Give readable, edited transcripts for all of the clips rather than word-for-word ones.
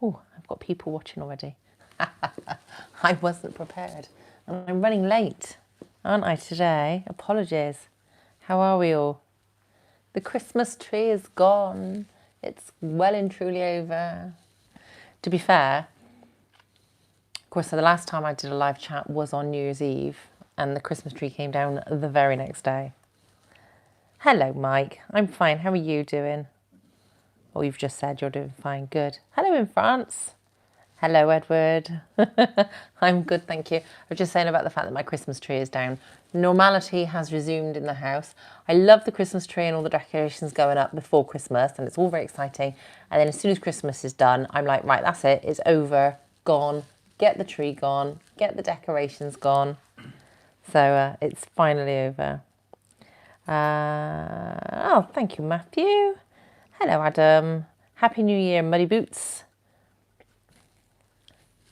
Oh, I've got people watching already. I wasn't prepared. And I'm running late, aren't I, today? Apologies. How are we all? The Christmas tree is gone. It's well and truly over. To be fair, of course, so the last time I did a live chat was on New Year's Eve, and the Christmas tree came down the very next day. Hello, Mike. I'm fine. How are you doing? Oh, you've just said you're doing fine. Good. Hello in France. Hello, Edward. I'm good, thank you. I was just saying about the fact that my Christmas tree is down. Normality has resumed in the house. I love the Christmas tree and all the decorations going up before Christmas, and it's all very exciting. And then as soon as Christmas is done, I'm like, right, that's it. It's over, gone. Get the tree gone. Get the decorations gone. So it's finally over. Oh, thank you, Matthew. Hello, Adam. Happy New Year, Muddy Boots.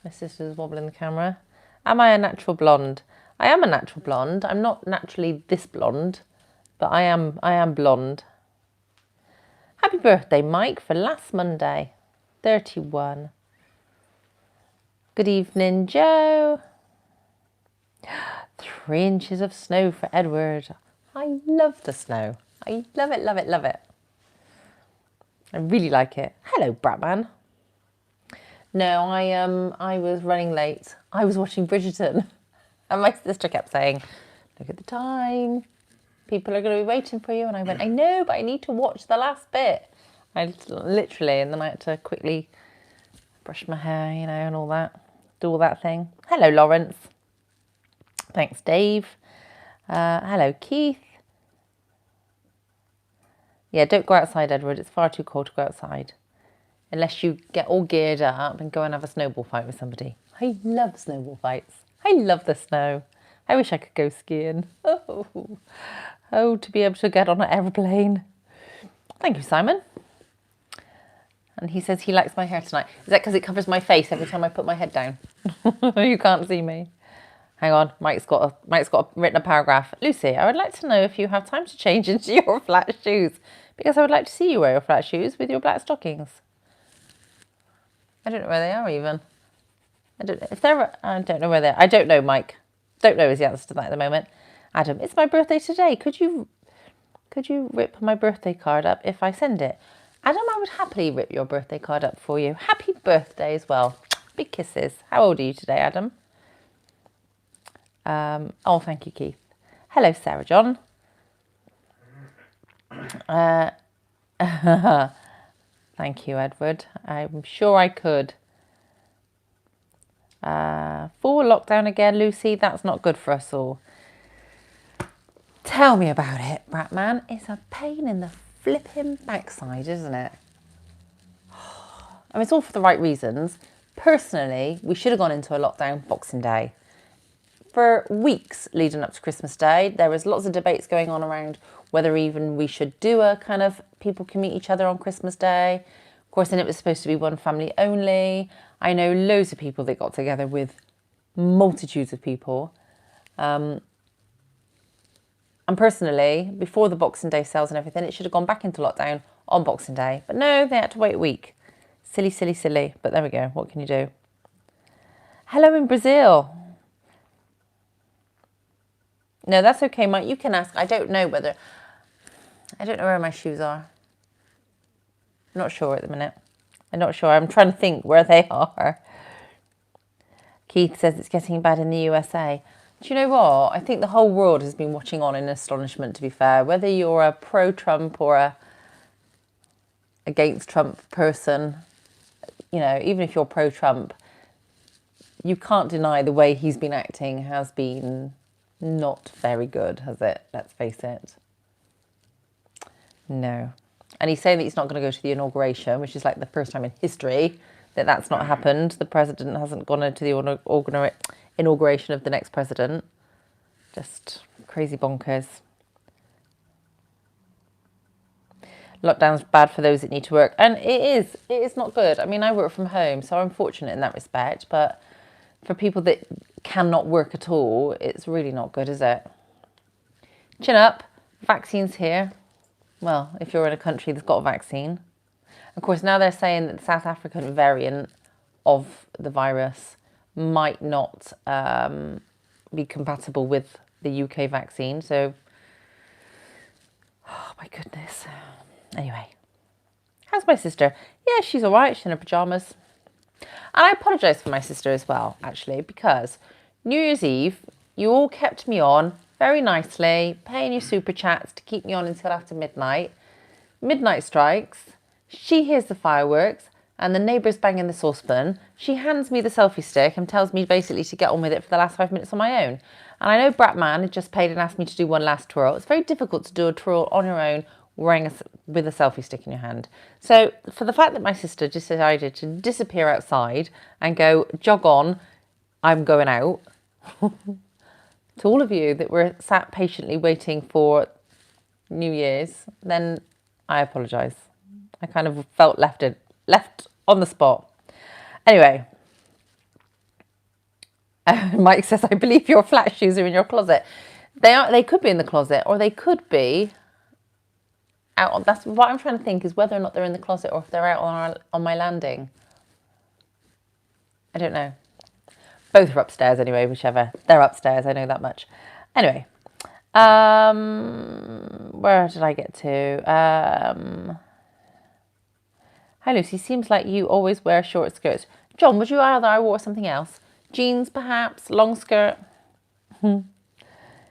My sister's wobbling the camera. Am I a natural blonde? I am a natural blonde. I'm not naturally this blonde, but I am blonde. Happy birthday, Mike, for last Monday, 31. Good evening, Joe. 3 inches of snow for Edward. I love the snow. I love it, love it, love it. I really like it. Hello, Bratman. No, I was running late. I was watching Bridgerton. And my sister kept saying, look at the time. People are going to be waiting for you. And I went, I know, but I need to watch the last bit. I literally, and then I had to quickly brush my hair, you know, and all that. Do all that thing. Hello, Lawrence. Thanks, Dave. Hello, Keith. Yeah, don't go outside, Edward. It's far too cold to go outside. Unless you get all geared up and go and have a snowball fight with somebody. I love snowball fights. I love the snow. I wish I could go skiing. Oh, to be able to get on an aeroplane. Thank you, Simon. And he says he likes my hair tonight. Is that because it covers my face every time I put my head down? You can't see me. Hang on, Mike's got written a paragraph. Lucy, I would like to know if you have time to change into your flat shoes, because I would like to see you wear your flat shoes with your black stockings. I don't know where they are even. I don't know where they are. I don't know, Mike. Don't know is the answer to that at the moment. Adam, it's my birthday today. Could you rip my birthday card up if I send it? Adam, I would happily rip your birthday card up for you. Happy birthday as well. Big kisses. How old are you today, Adam? Oh, thank you, Keith. Hello, Sarah John. Thank you, Edward. I'm sure I could. Full lockdown again, Lucy. That's not good for us all. Tell me about it, Bratman. It's a pain in the flipping backside, isn't it? I mean, it's all for the right reasons. Personally, we should have gone into a lockdown Boxing Day. For weeks leading up to Christmas Day, there was lots of debates going on around whether even we should do a kind of people can meet each other on Christmas Day. Of course, then it was supposed to be one family only. I know loads of people that got together with multitudes of people. And personally, before the Boxing Day sales and everything, it should have gone back into lockdown on Boxing Day. But no, they had to wait a week. Silly, silly, silly. But there we go. What can you do? Hello in Brazil. No, that's okay, Mike. You can ask. I don't know where my shoes are. I'm not sure at the minute. I'm not sure. I'm trying to think where they are. Keith says it's getting bad in the USA. Do you know what? I think the whole world has been watching on in astonishment, to be fair. Whether you're a pro-Trump or a against Trump person, you know, even if you're pro-Trump, you can't deny the way he's been acting has been not very good, has it? Let's face it. No. And he's saying that he's not going to go to the inauguration, which is like the first time in history that that's not happened. The president hasn't gone into the inauguration of the next president. Just crazy bonkers. Lockdown's bad for those that need to work. And it is not good. I mean, I work from home, so I'm fortunate in that respect. But for people that cannot work at all, it's really not good, is it? Chin up. Vaccines here. Well, if you're in a country that's got a vaccine. Of course, now they're saying that the South African variant of the virus might not be compatible with the UK vaccine. So, oh my goodness. Anyway, how's my sister? Yeah, she's all right. She's in her pajamas. And I apologise for my sister as well, actually, because New Year's Eve, you all kept me on very nicely, paying your super chats to keep me on until after midnight. Midnight strikes. She hears the fireworks and the neighbour's banging the saucepan. She hands me the selfie stick and tells me basically to get on with it for the last 5 minutes on my own. And I know Bratman had just paid and asked me to do one last twirl. It's very difficult to do a twirl on your own with a selfie stick in your hand. So for the fact that my sister just decided to disappear outside and go, jog on, I'm going out. To all of you that were sat patiently waiting for New Year's, then I apologise. I kind of felt left on the spot. Anyway, Mike says, I believe your flat shoes are in your closet. They could be in the closet, or they could be out. That's what I'm trying to think, is whether or not they're in the closet or if they're out on my landing. I don't know. Both are upstairs anyway, whichever. They're upstairs, I know that much. Anyway, where did I get to? Hi Lucy, seems like you always wear short skirts. John, would you rather I wore something else? Jeans perhaps, long skirt?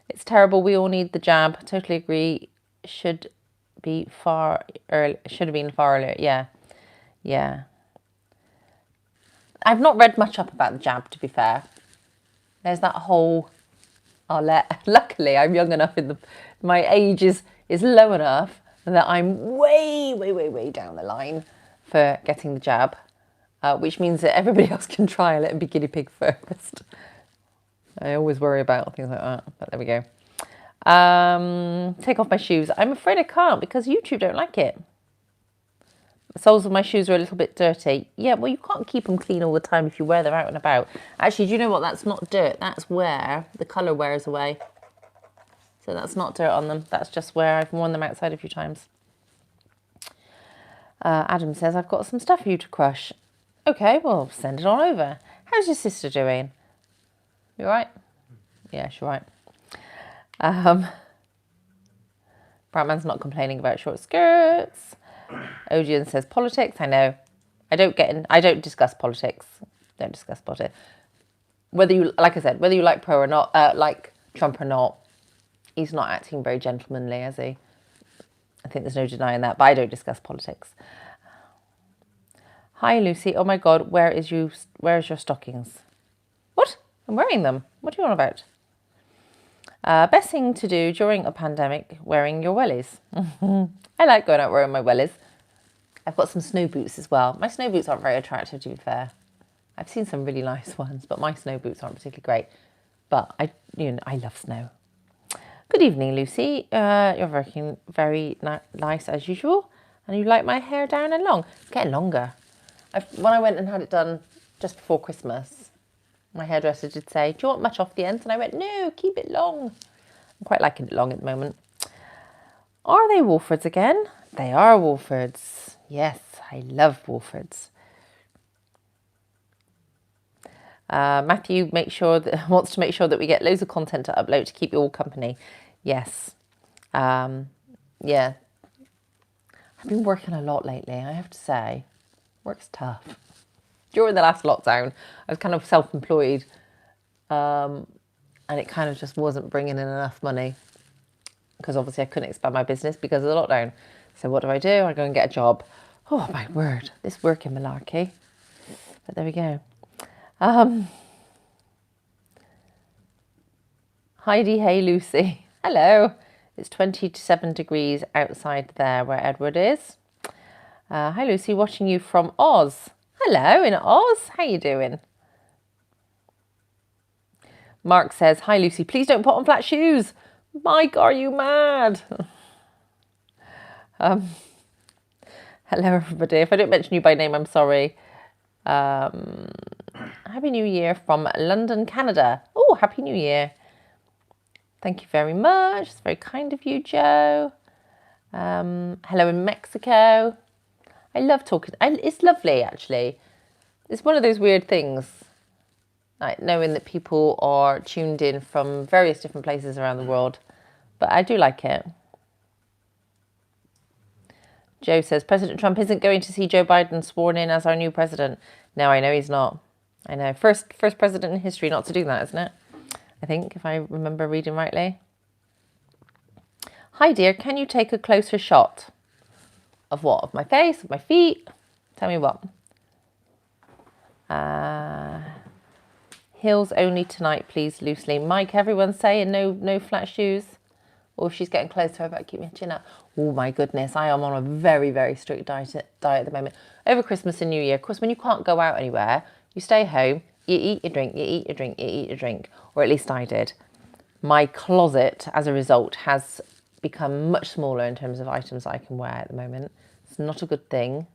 It's terrible, we all need the jab. Totally agree. Should have been far earlier. Yeah. I've not read much up about the jab, to be fair. There's that whole, luckily I'm young enough, my age is low enough that I'm way down the line for getting the jab, which means that everybody else can trial it and be guinea pig first. I always worry about things like that, but there we go. Take off my shoes. I'm afraid I can't because YouTube don't like it. The soles of my shoes are a little bit dirty. Yeah, well, you can't keep them clean all the time if you wear them out and about. Actually, do you know what? That's not dirt. That's where the colour wears away. So that's not dirt on them. That's just where I've worn them outside a few times. Adam says, I've got some stuff for you to crush. Okay, well, send it on over. How's your sister doing? You all right? Yeah, she's all right. Bratman's not complaining about short skirts. Odeon says politics. I know. I don't discuss politics. Don't discuss politics. Whether you, like I said, whether you like Pro or not, like Trump or not, he's not acting very gentlemanly, is he? I think there's no denying that, but I don't discuss politics. Hi, Lucy. Oh my God, where's your stockings? What? I'm wearing them. What are you on about? Best thing to do during a pandemic, wearing your wellies. I like going out wearing my wellies. I've got some snow boots as well. My snow boots aren't very attractive, to be fair. I've seen some really nice ones, but my snow boots aren't particularly great. But I love snow. Good evening, Lucy. You're working very nice as usual. And you like my hair down and long. It's getting longer. When I went and had it done just before Christmas, my hairdresser did say, do you want much off the ends? And I went, no, keep it long. I'm quite liking it long at the moment. Are they Wolfords again? They are Wolfords. Yes, I love Wolfords. Matthew wants to make sure that we get loads of content to upload to keep you all company. Yes. Yeah. I've been working a lot lately, I have to say. Work's tough. During the last lockdown, I was kind of self-employed, and it kind of just wasn't bringing in enough money because obviously I couldn't expand my business because of the lockdown. So what do? I go and get a job. Oh my word, this working malarkey. But there we go. Heidi, hey Lucy. Hello. It's 27 degrees outside there where Edward is. Hi Lucy, watching you from Oz. Hello in Oz. How you doing? Mark says, hi Lucy, please don't put on flat shoes. Mike, are you mad? Hello everybody. If I don't mention you by name, I'm sorry. Happy New Year from London, Canada. Oh, Happy New Year. Thank you very much. It's very kind of you, Joe. Hello in Mexico. I love talking. It's lovely, actually. It's one of those weird things, like knowing that people are tuned in from various different places around the world. But I do like it. Joe says, President Trump isn't going to see Joe Biden sworn in as our new president. No, I know he's not. I know. First president in history not to do that, isn't it? I think, if I remember reading rightly. Hi, dear. Can you take a closer shot? Of what? Of my face? Of my feet? Tell me what. Heels only tonight, please, loosely. Mike, everyone's saying no flat shoes. Or if she's getting closer, I better keep my chin up. Oh, my goodness. I am on a very, very strict diet at the moment. Over Christmas and New Year, of course, when you can't go out anywhere, you stay home, you eat your drink, you eat your drink, you eat your drink. Or at least I did. My closet, as a result, has become much smaller in terms of items I can wear at the moment. It's not a good thing.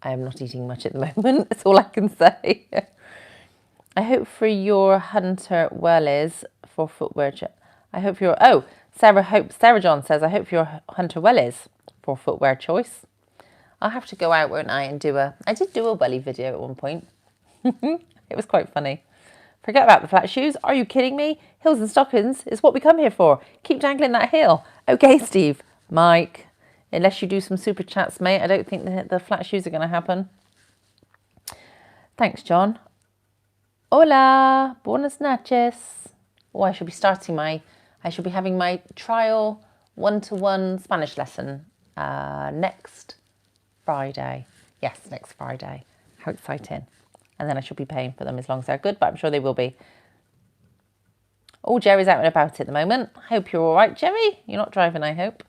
I am not eating much at the moment. That's all I can say. I hope for your Hunter Wellies for footwear. I hope your Sarah John says, I hope your Hunter Wellies for footwear choice. I'll have to go out, won't I, and I did do a welly video at one point. It was quite funny. Forget about the flat shoes. Are you kidding me? Heels and stockings is what we come here for. Keep dangling that heel. Okay, Steve. Mike. Unless you do some super chats, mate, I don't think the flat shoes are going to happen. Thanks, John. Hola. Buenas noches. Oh, I should be having my trial one-to-one Spanish lesson next Friday. Yes, next Friday. How exciting. And then I should be paying for them as long as they're good, but I'm sure they will be. Oh, Jerry's out and about at the moment. Hope you're all right, Jerry. You're not driving, I hope.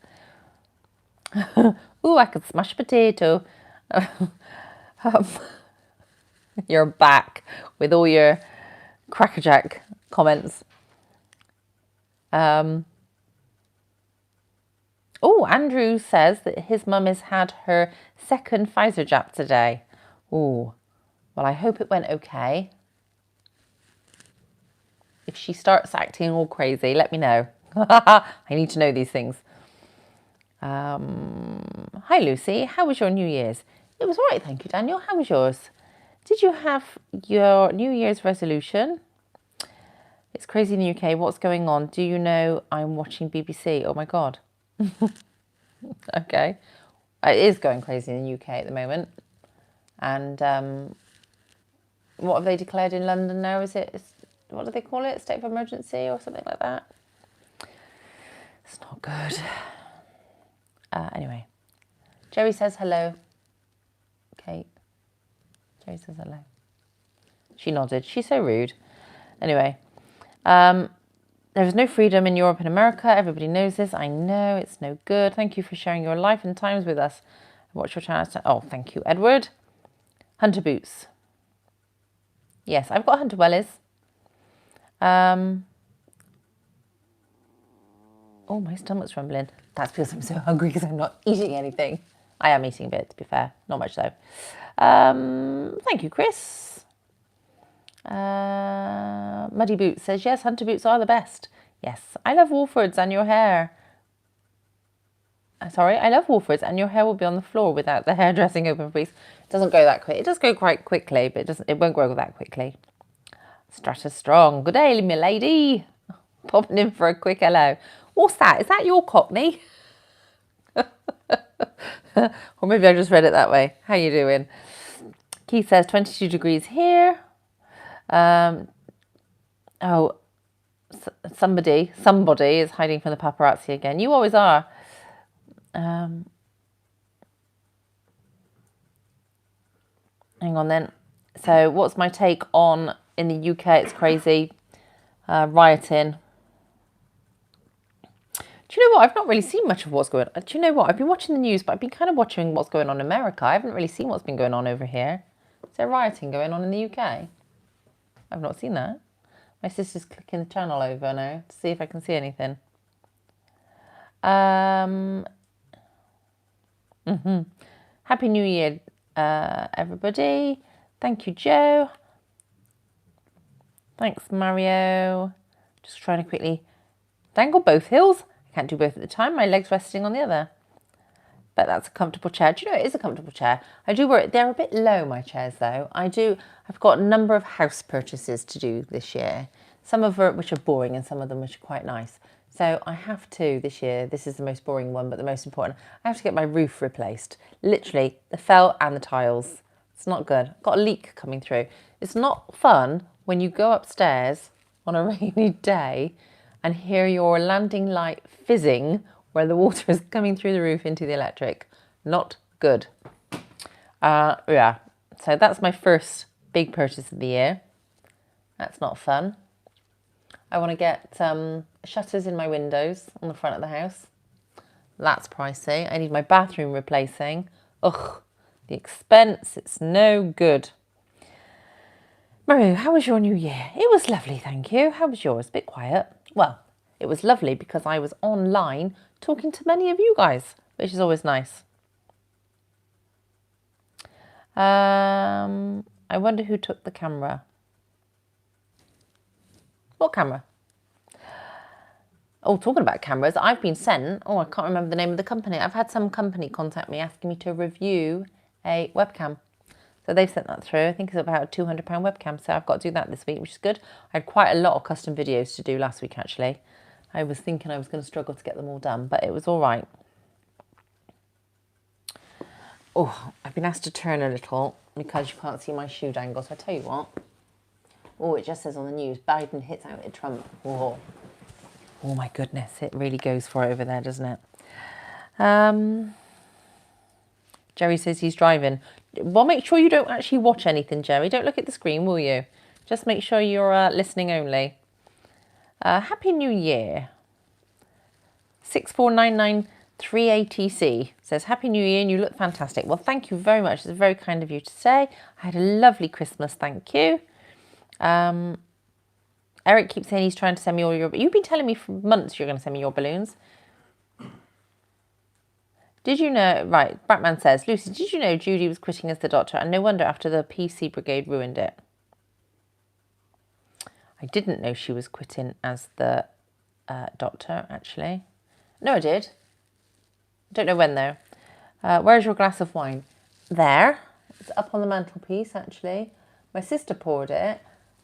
Ooh, I could smash a potato. You're back with all your crackerjack comments. Oh, Andrew says that his mum has had her second Pfizer jab today. Oh, well, I hope it went okay. If she starts acting all crazy, let me know. I need to know these things. Hi, Lucy. How was your New Year's? It was all right, thank you, Daniel. How was yours? Did you have your New Year's resolution? It's crazy in the UK. What's going on? Do you know I'm watching BBC? Oh, my God. Okay. It is going crazy in the UK at the moment. And what have they declared in London now? What do they call it? State of emergency or something like that? It's not good. Anyway. Jerry says hello. Kate. Jerry says hello. She nodded. She's so rude. Anyway. There is no freedom in Europe and America. Everybody knows this. I know it's no good. Thank you for sharing your life and times with us. Watch your channel. Oh, thank you, Edward. Hunter boots. Yes, I've got Hunter Wellies. Oh, my stomach's rumbling. That's because I'm so hungry because I'm not eating anything. I am eating a bit, to be fair. Not much, though. Thank you, Chris. Muddy Boots says, yes, Hunter boots are the best. Yes, I love Wolfords and your hair. Sorry, I love Wolfords and your hair will be on the floor without the hairdressing open, please. It doesn't go that quick. It does go quite quickly, but it won't grow that quickly. Stratus Strong. Good day, my lady. Popping in for a quick hello. What's that? Is that your Cockney? Or maybe I just read it that way. How you doing? Keith says 22 degrees here. Oh, somebody is hiding from the paparazzi again. You always are. Hang on then. So what's my take on in the UK? It's crazy. Rioting. Do you know what? I've not really seen much of what's going on. Do you know what? I've been watching the news, but I've been kind of watching what's going on in America. I haven't really seen what's been going on over here. Is there rioting going on in the UK? I've not seen that. My sister's clicking the channel over now to see if I can see anything. Happy New Year, everybody. Thank you, Joe. Thanks, Mario. Just trying to quickly dangle both heels. I can't do both at the time. My leg's resting on the other. But that's a comfortable chair. Do you know it is a comfortable chair? I do worry, they're a bit low, my chairs though. I've got a number of house purchases to do this year. Some of which are boring and some of them which are quite nice. So I have to this year, this is the most boring one, but the most important, I have to get my roof replaced. Literally, the felt and the tiles. It's not good. I've got a leak coming through. It's not fun when you go upstairs on a rainy day and hear your landing light fizzing where the water is coming through the roof into the electric. Not good. Yeah, so that's my first big purchase of the year. That's not fun. I want to get shutters in my windows on the front of the house. That's pricey. I need my bathroom replacing. Ugh, the expense, it's no good. Maru, how was your new year? It was lovely, thank you. How was yours? A bit quiet. Well, it was lovely because I was online talking to many of you guys, which is always nice. I wonder who took the camera. What camera? Oh, talking about cameras, I've been sent, I can't remember the name of the company. I've had some company contact me asking me to review a webcam. So they've sent that through. I think it's about a £200 webcam. So I've got to do that this week, which is good. I had quite a lot of custom videos to do last week, actually. I was thinking I was going to struggle to get them all done, but it was all right. Oh, I've been asked to turn a little because you can't see my shoe dangle. So I tell you what. Oh, it just says on the news, Biden hits out at Trump. Oh, oh my goodness. It really goes for it over there, doesn't it? Jerry says he's driving. Well, make sure you don't actually watch anything, Jerry. Don't look at the screen, will you? Just make sure you're listening only. Happy New Year. 64993ATC says, Happy New Year and you look fantastic. Well, thank you very much. It's very kind of you to say. I had a lovely Christmas, thank you. Eric keeps saying he's trying to send me all your... You've been telling me for months you're going to send me your balloons. Did you know... Right, Bratman says, Lucy, did you know Judy was quitting as the doctor? And no wonder after the PC brigade ruined it. I didn't know she was quitting as the doctor, actually. No, I did. Don't know when, though. Where's your glass of wine? There. It's up on the mantelpiece, actually. My sister poured it.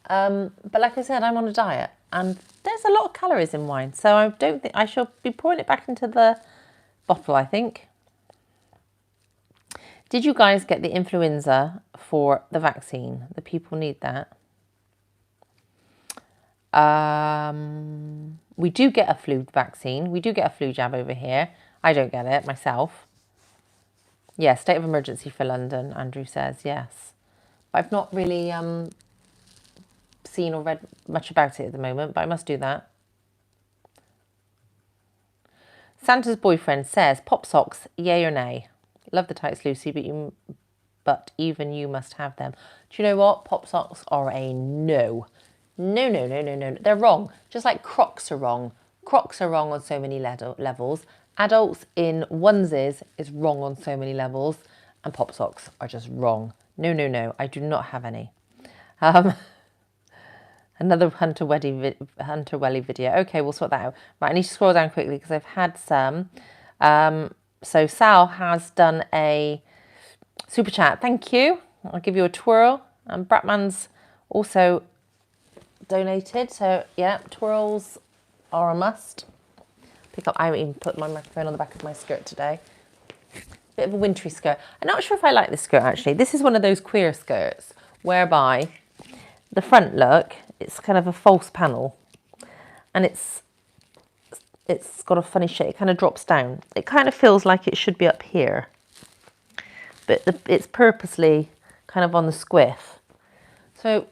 But like I said, I'm on a diet. And there's a lot of calories in wine. So I don't think I shall be pouring it back into the bottle, I think. Did you guys get the influenza for the vaccine? The people need that. We do get a flu vaccine. We do get a flu jab over here. I don't get it myself. Yeah, state of emergency for London, Andrew says, yes. But I've not really seen or read much about it at the moment, but I must do that. Santa's boyfriend says, pop socks, yay or nay? Love the tights, Lucy, but even you must have them. Do you know what? Pop socks are a no. No, no, no, no, no. They're wrong. Just like Crocs are wrong. Crocs are wrong on so many levels. Adults in onesies is wrong on so many levels. And pop socks are just wrong. No, no, no. I do not have any. Another Hunter Welly video. Okay, we'll sort that out. Right, I need to scroll down quickly because I've had some. So Sal has done a super chat. Thank you. I'll give you a twirl. And Bratman's also donated. So yeah, twirls are a must. Pick up. I even put my microphone on the back of my skirt today. Bit of a wintry skirt. I'm not sure if I like this skirt actually. This is one of those queer skirts whereby the front look, it's kind of a false panel, and it's got a funny shape. It kind of drops down. It kind of feels like it should be up here, but it's purposely kind of on the squiff. So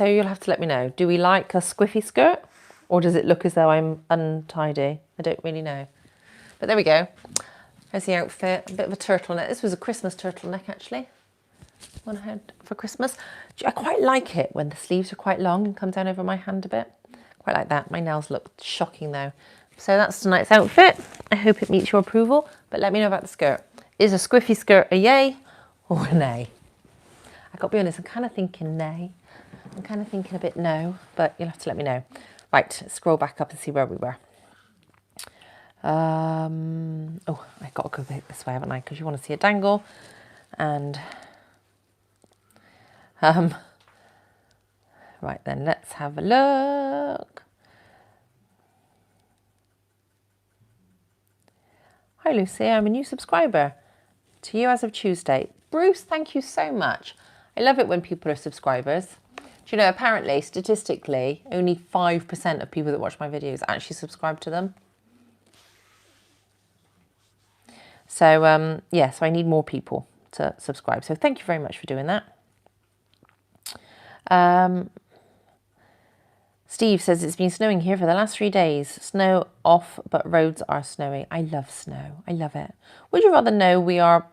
you'll have to let me know. Do we like a squiffy skirt, or does it look as though I'm untidy? I don't really know. But there we go. There's the outfit. A bit of a turtleneck. This was a Christmas turtleneck actually. One I had for Christmas. I quite like it when the sleeves are quite long and come down over my hand a bit. Quite like that. My nails look shocking though. So that's tonight's outfit. I hope it meets your approval, but let me know about the skirt. Is a squiffy skirt a yay or a nay? I got to be honest, I'm kind of thinking nay. I'm kind of thinking a bit no, but you'll have to let me know. Right, scroll back up and see where we were. Oh, I've got to go this way, haven't I? Because you want to see a dangle. And right then, let's have a look. Hi Lucy, I'm a new subscriber to you as of Tuesday. Bruce, thank you so much. I love it when people are subscribers. Do you know, apparently, statistically, only 5% of people that watch my videos actually subscribe to them. So, yeah, so I need more people to subscribe. So thank you very much for doing that. Steve says it's been snowing here for the last 3 days. Snow off, but roads are snowy. I love snow. I love it. Would you rather know we are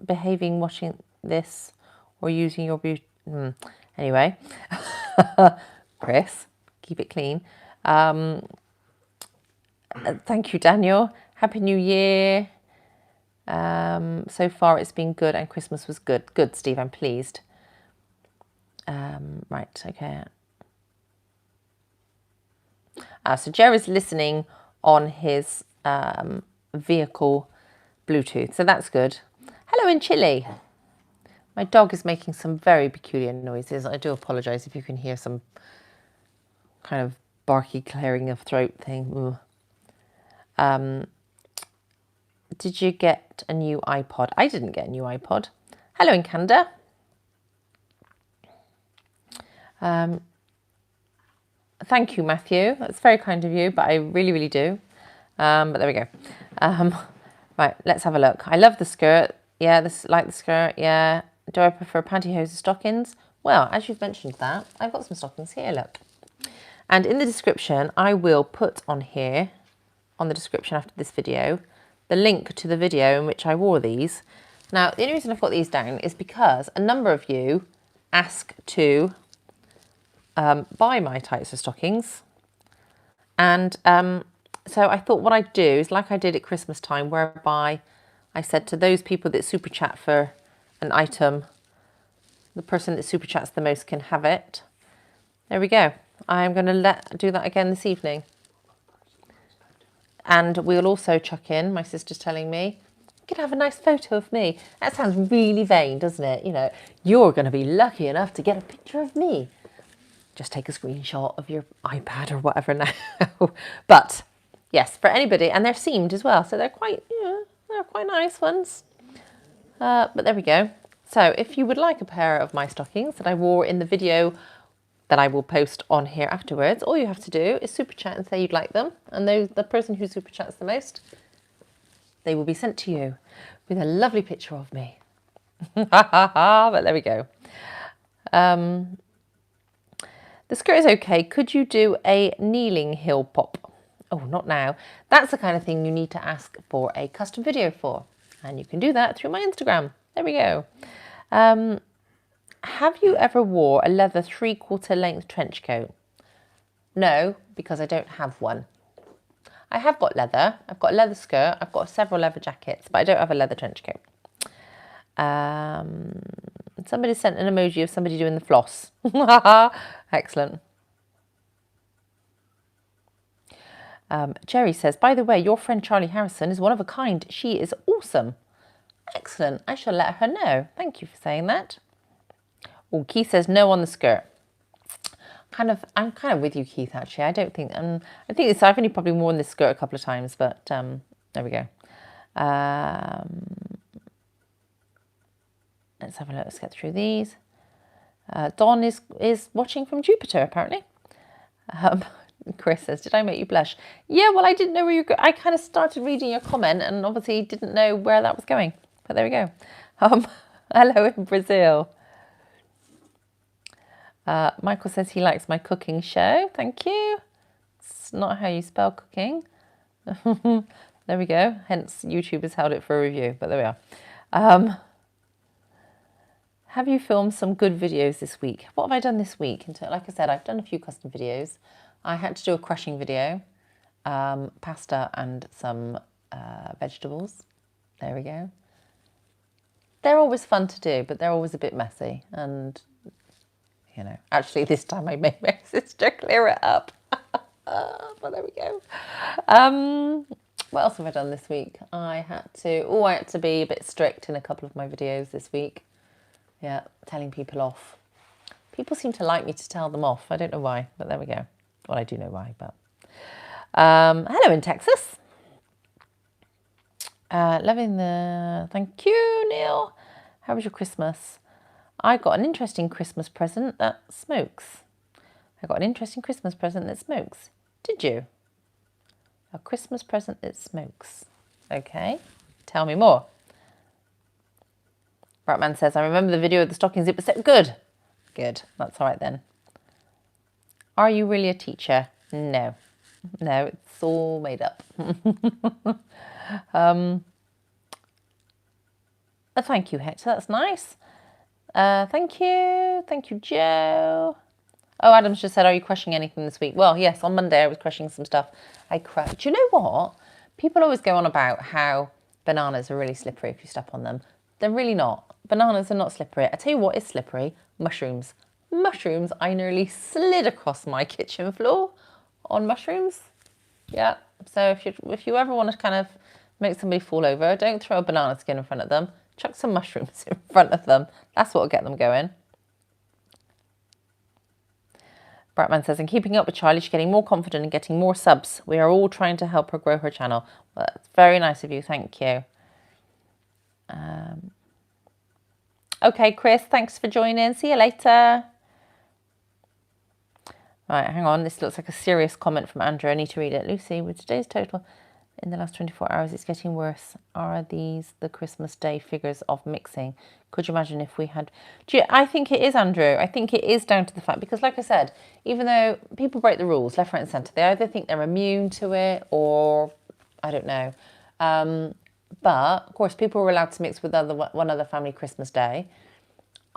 behaving watching this or using your beauty? Anyway, Chris, keep it clean. Thank you, Daniel. Happy New Year. So far it's been good and Christmas was good. Good, Steve, I'm pleased. Right, okay. So Jerry's listening on his vehicle Bluetooth, so that's good. Hello in Chile. My dog is making some very peculiar noises. I do apologise if you can hear some kind of barky clearing of throat thing. Did you get a new iPod? I didn't get a new iPod. Hello in Canada. Thank you, Matthew. That's very kind of you, but I really, really do. But there we go. Right, let's have a look. I love the skirt. Yeah, like the skirt. Yeah. Do I prefer pantyhose or stockings? Well, as you've mentioned that, I've got some stockings here, look. And in the description, I will put on here, on the description after this video, the link to the video in which I wore these. Now, the only reason I've got these down is because a number of you ask to buy my tights or stockings. And so I thought what I'd do is like I did at Christmas time, whereby I said to those people that super chat for an item, the person that super chats the most can have it. There we go. I'm going to do that again this evening. And we'll also chuck in, my sister's telling me, you could have a nice photo of me. That sounds really vain, doesn't it? You know, you're going to be lucky enough to get a picture of me. Just take a screenshot of your iPad or whatever now. But yes, for anybody, and they're seamed as well, so they're quite, they're quite nice ones. But there we go. So if you would like a pair of my stockings that I wore in the video that I will post on here afterwards, all you have to do is super chat and say you'd like them, and the person who super chats the most, they will be sent to you with a lovely picture of me. But there we go. The skirt is okay. Could you do a kneeling heel pop? Oh, not now. That's the kind of thing you need to ask for a custom video for. And you can do that through my Instagram. There we go. Have you ever wore a leather 3/4 length trench coat? No, because I don't have one. I have got leather. I've got a leather skirt. I've got several leather jackets, but I don't have a leather trench coat. Somebody sent an emoji of somebody doing the floss. Excellent. Jerry says, by the way, your friend Charlie Harrison is one of a kind. She is awesome. Excellent. I shall let her know. Thank you for saying that. Oh, Keith says no on the skirt. I'm kind of with you, Keith, actually. I don't think, I think it's, I've only probably worn this skirt a couple of times, but there we go. Let's have a look. Let's get through these. Don is watching from Jupiter, apparently. Chris says, did I make you blush? Yeah, well, I didn't know where you go. I kind of started reading your comment and obviously didn't know where that was going. But there we go. Hello in Brazil. Michael says he likes my cooking show. Thank you. It's not how you spell cooking. There we go. Hence, YouTube has held it for a review, but there we are. Have you filmed some good videos this week? What have I done this week? Like I said, I've done a few custom videos. I had to do a crushing video, pasta and some vegetables. There we go. They're always fun to do, but they're always a bit messy. And, you know, actually this time I made my sister clear it up. But there we go. What else have I done this week? I had to be a bit strict in a couple of my videos this week. Yeah, telling people off. People seem to like me to tell them off. I don't know why, but there we go. Well, I do know why, but... hello in Texas. Loving the... Thank you, Neil. How was your Christmas? I got an interesting Christmas present that smokes. I got an interesting Christmas present that smokes. Did you? A Christmas present that smokes. Okay, tell me more. Bratman says, I remember the video of the stocking zipper set. Good. Good. That's all right then. Are you really a teacher? No. No, it's all made up. Thank you, Hector. That's nice. Thank you. Thank you, Joe. Oh, Adam's just said, are you crushing anything this week? Well, yes, on Monday I was crushing some stuff. Do you know what? People always go on about how bananas are really slippery if you step on them. They're really not. Bananas are not slippery. I tell you what is slippery. Mushrooms. Mushrooms. I nearly slid across my kitchen floor on mushrooms. Yeah. So if you ever want to kind of make somebody fall over, don't throw a banana skin in front of them. Chuck some mushrooms in front of them. That's what will get them going. Bratman says, and keeping up with Charlie, she's getting more confident and getting more subs. We are all trying to help her grow her channel. Well, that's very nice of you. Thank you. Okay, Chris, thanks for joining. See you later. Right, hang on. This looks like a serious comment from Andrew. I need to read it. Lucy, with today's total in the last 24 hours, it's getting worse. Are these the Christmas Day figures of mixing? Could you imagine if we had... I think it is, Andrew. I think it is down to the fact, because like I said, even though people break the rules left, right and centre, they either think they're immune to it or I don't know. But, of course, people were allowed to mix with one other family Christmas Day.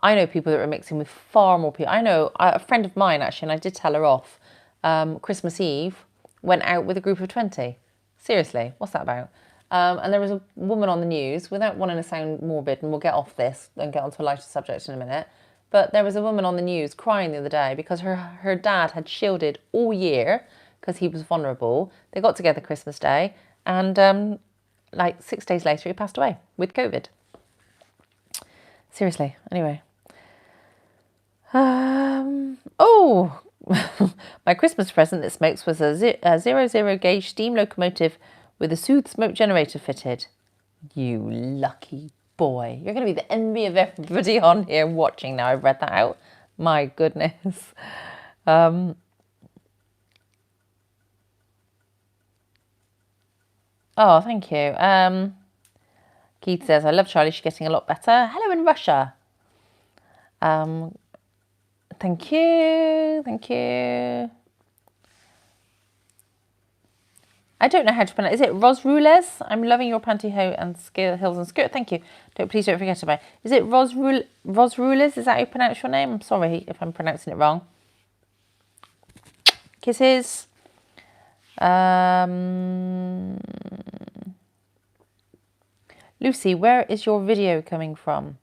I know people that were mixing with far more people. I know a friend of mine, actually, and I did tell her off, Christmas Eve, went out with a group of 20. Seriously, what's that about? And there was a woman on the news, without wanting to sound morbid, and we'll get off this and get onto a lighter subject in a minute, but there was a woman on the news crying the other day because her dad had shielded all year because he was vulnerable. They got together Christmas Day, and like 6 days later, he passed away with COVID. Seriously, anyway. Oh, my Christmas present that smokes was a 00 gauge steam locomotive with a soothe smoke generator fitted. You lucky boy. You're going to be the envy of everybody on here watching now. I've read that out. My goodness. Oh, thank you. Keith says, I love Charlie. She's getting a lot better. Hello in Russia. Thank you. Thank you. I don't know how to pronounce it. Is it Rosrules? I'm loving your pantyhose and heels and skirt. Thank you. Please don't forget about it. Is it Rosrules? Is that how you pronounce your name? I'm sorry if I'm pronouncing it wrong. Kisses. Lucy, where is your video coming from?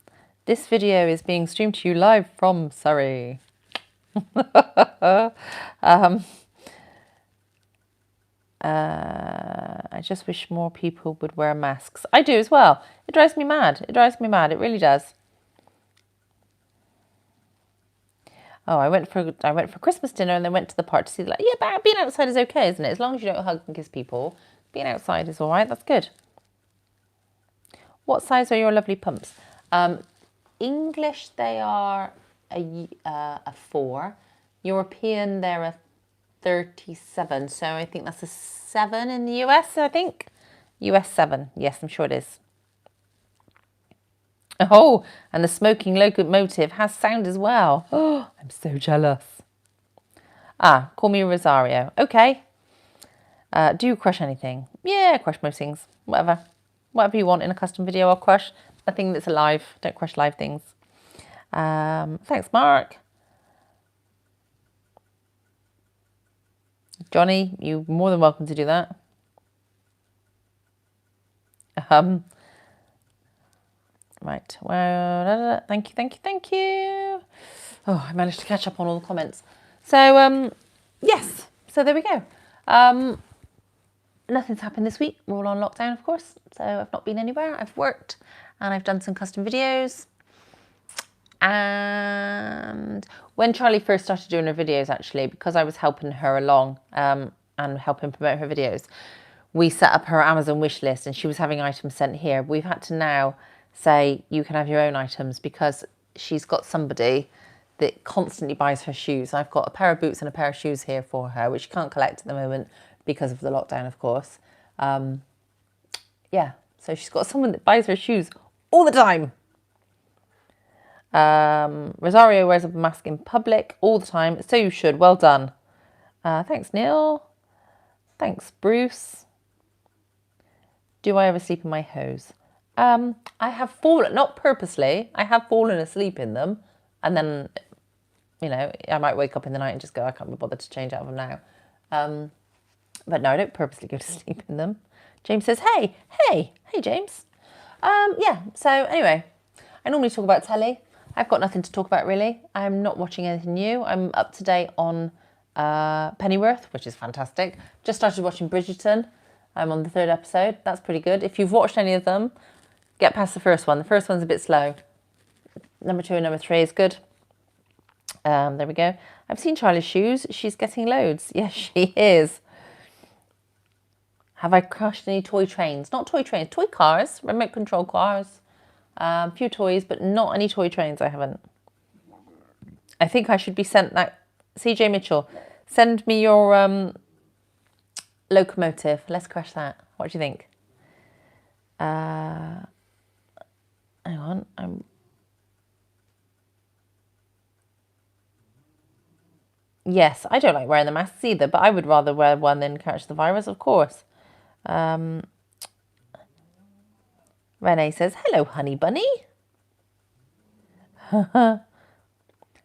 This video is being streamed to you live from Surrey. I just wish more people would wear masks. I do as well. It drives me mad. It drives me mad. It really does. Oh, I went for Christmas dinner and then went to the park to see the light. Yeah, but being outside is okay, isn't it? As long as you don't hug and kiss people, being outside is all right. That's good. What size are your lovely pumps? English, they are a 4. European, they're a 37. So I think that's a 7 in the US, I think. US 7. Yes, I'm sure it is. Oh, and the smoking locomotive has sound as well. Oh, I'm so jealous. Ah, call me Rosario. Okay. Do you crush anything? Yeah, I crush most things. Whatever. Whatever you want in a custom video, I'll crush. Nothing that's alive. Don't crush live things. Thanks, Mark. Johnny, you're more than welcome to do that. Right. Well, thank you. Oh, I managed to catch up on all the comments. So, yes. So there we go. nothing's happened this week. We're all on lockdown, of course, so I've not been anywhere. I've worked and I've done some custom videos. And when Charlie first started doing her videos, actually, because I was helping her along and helping promote her videos, we set up her Amazon wish list and she was having items sent here. We've had to now say you can have your own items because she's got somebody that constantly buys her shoes. I've got a pair of boots and a pair of shoes here for her, which she can't collect at the moment because of the lockdown, of course. Yeah, so she's got someone that buys her shoes all the time. Rosario wears a mask in public all the time, so you should. Well done. Thanks, Neil. Thanks, Bruce. Do I ever sleep in my hose? I have fallen, not purposely, I have fallen asleep in them. And then, you know, I might wake up in the night and just go, I can't be bothered to change out of them now. But no, I don't purposely go to sleep in them. James says, hey, James. Yeah, so anyway, I normally talk about telly. I've got nothing to talk about, really. I'm not watching anything new. I'm up to date on Pennyworth, which is fantastic. Just started watching Bridgerton. I'm on the 3rd episode. That's pretty good. If you've watched any of them, get past the first one. The first one's a bit slow. Number 2 and number 3 is good. There we go. I've seen Charlie's shoes. She's getting loads. Yes, she is. Have I crushed any toy trains? Not toy trains, toy cars, remote control cars. A few toys, but not any toy trains. I haven't. I think I should be sent that. CJ Mitchell, send me your locomotive. Let's crash that. What do you think? Hang on. Yes, I don't like wearing the masks either, but I would rather wear one than catch the virus, of course. Renee says, hello, honey bunny.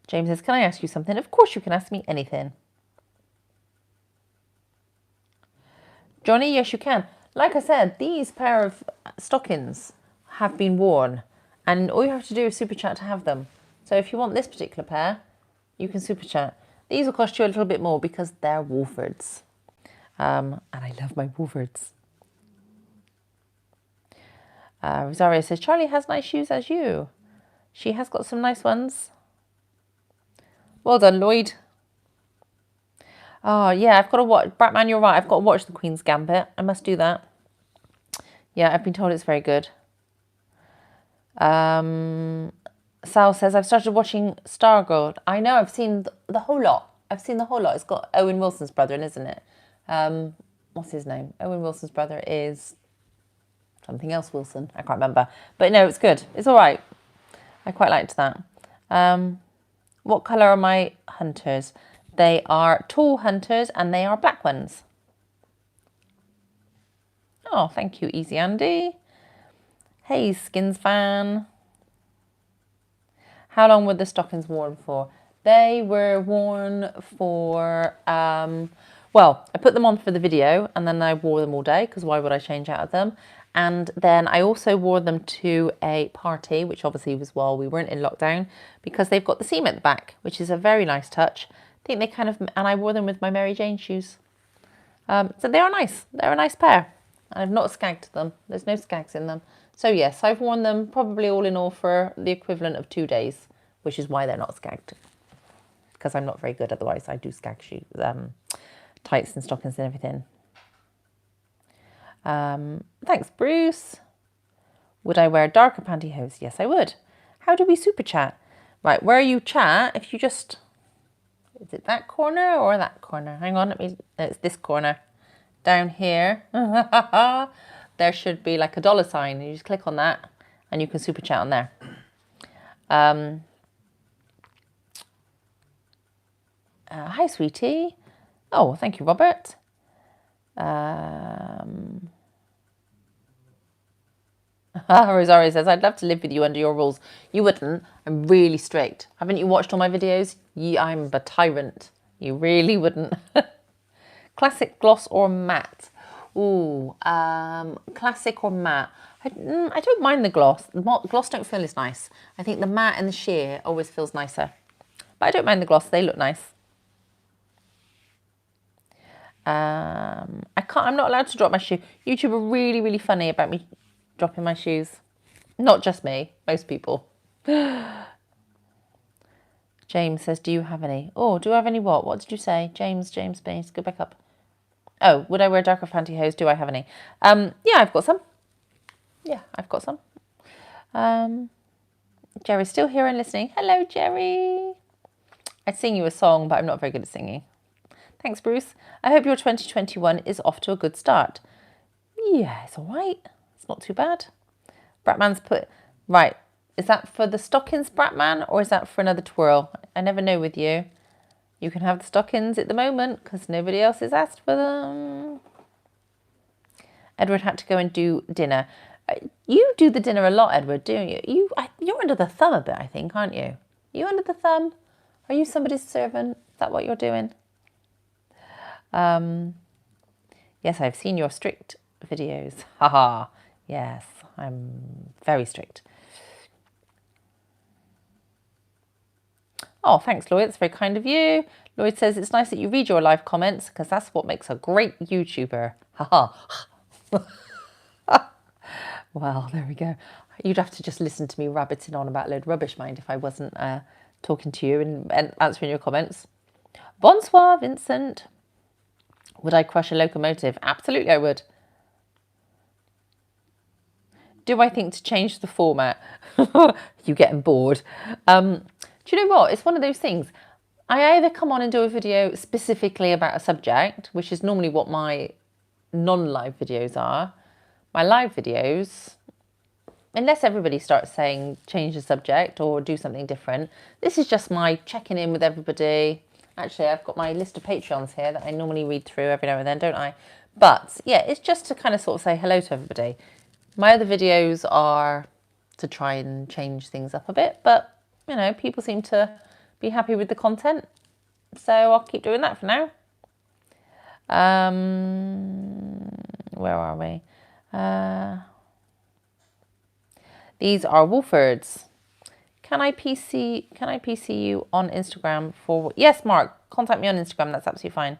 James says, can I ask you something? Of course you can ask me anything. Johnny, yes, you can. Like I said, these pair of stockings have been worn and all you have to do is super chat to have them. So if you want this particular pair, you can super chat. These will cost you a little bit more because they're Wolfords. And I love my Wolfords. Rosario says, Charlie has nice shoes as you. She has got some nice ones. Well done, Lloyd. Oh, yeah, I've got to watch. Bratman, you're right. I've got to watch The Queen's Gambit. I must do that. Yeah, I've been told it's very good. Sal says, I've started watching Stargirl. I know, I've seen the whole lot. It's got Owen Wilson's brother in, isn't it? What's his name? Owen Wilson's brother is something else Wilson. I can't remember. But no, it's good. It's all right. I quite liked that. What colour are my hunters? They are tall hunters and they are black ones. Oh, thank you, Easy Andy. Hey, Skins fan. How long were the stockings worn for? They were worn for, well, I put them on for the video and then I wore them all day because why would I change out of them? And then I also wore them to a party, which obviously was while we weren't in lockdown, because they've got the seam at the back, which is a very nice touch. I think they kind of, and I wore them with my Mary Jane shoes. So they are nice. They're a nice pair. I've not skagged them. There's no skags in them. So yes, I've worn them probably all in all for the equivalent of 2 days, which is why they're not skagged. Because I'm not very good otherwise. I do skag shoes, tights and stockings and everything. Thanks, Bruce. Would I wear darker pantyhose? Yes, I would. How do we super chat? Right, where you chat, if you just... Is it that corner or that corner? Hang on, it's this corner. Down here, there should be like a $sign. You just click on that and you can super chat on there. Hi, sweetie. Oh, thank you, Robert. Rosario says, I'd love to live with you under your rules. You wouldn't. I'm really strict. Haven't you watched all my videos? I'm a tyrant. You really wouldn't. Classic, gloss or matte? Ooh, classic or matte? I don't mind the gloss. The gloss don't feel as nice. I think the matte and the sheer always feels nicer. But I don't mind the gloss. They look nice. I can't. I'm not allowed to drop my shoe. YouTube are really, really funny about me dropping my shoes. Not just me. Most people. James says, do you have any? Oh, do I have any what? What did you say? James, please go back up. Oh, would I wear darker pantyhose? Do I have any? Yeah, I've got some. Yeah, I've got some. Jerry's still here and listening. Hello, Jerry. I'd sing you a song, but I'm not very good at singing. Thanks, Bruce. I hope your 2021 is off to a good start. Yeah, it's all right. It's not too bad. Bratman's put... Right. Is that for the stockings, Bratman, or is that for another twirl? I never know with you. You can have the stockings at the moment because nobody else has asked for them. Edward had to go and do dinner. You do the dinner a lot, Edward, don't you? You're under the thumb a bit, I think, aren't you? You under the thumb? Are you somebody's servant? Is that what you're doing? Yes, I've seen your strict videos. Haha. Yes, I'm very strict. Oh, thanks, Lloyd. That's very kind of you. Lloyd says it's nice that you read your live comments because that's what makes a great YouTuber. Haha. Well, there we go. You'd have to just listen to me rabbiting on about a load of rubbish, mind, if I wasn't talking to you and answering your comments. Bonsoir, Vincent. Would I crush a locomotive? Absolutely, I would. Do I think to change the format? You getting bored? Do you know what? It's one of those things. I either come on and do a video specifically about a subject, which is normally what my non-live videos are. My live videos, unless everybody starts saying change the subject or do something different, this is just my checking in with everybody. Actually, I've got my list of Patreons here that I normally read through every now and then, don't I? But yeah, it's just to kind of sort of say hello to everybody. My other videos are to try and change things up a bit, but you know, people seem to be happy with the content, so I'll keep doing that for now. Where are we? These are Wolfords. Can I PC you on Instagram for... Yes, Mark, contact me on Instagram. That's absolutely fine.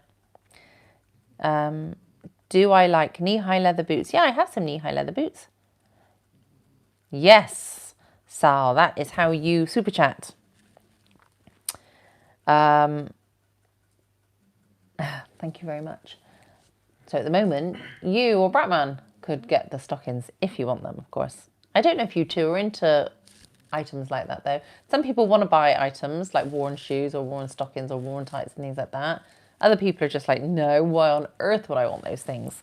Do I like knee-high leather boots? Yeah, I have some knee-high leather boots. Yes, Sal, that is how you super chat. Thank you very much. So at the moment, you or Bratman could get the stockings if you want them, of course. I don't know if you two are into items like that, though. Some people want to buy items like worn shoes or worn stockings or worn tights and things like that. Other people are just like, no, why on earth would I want those things?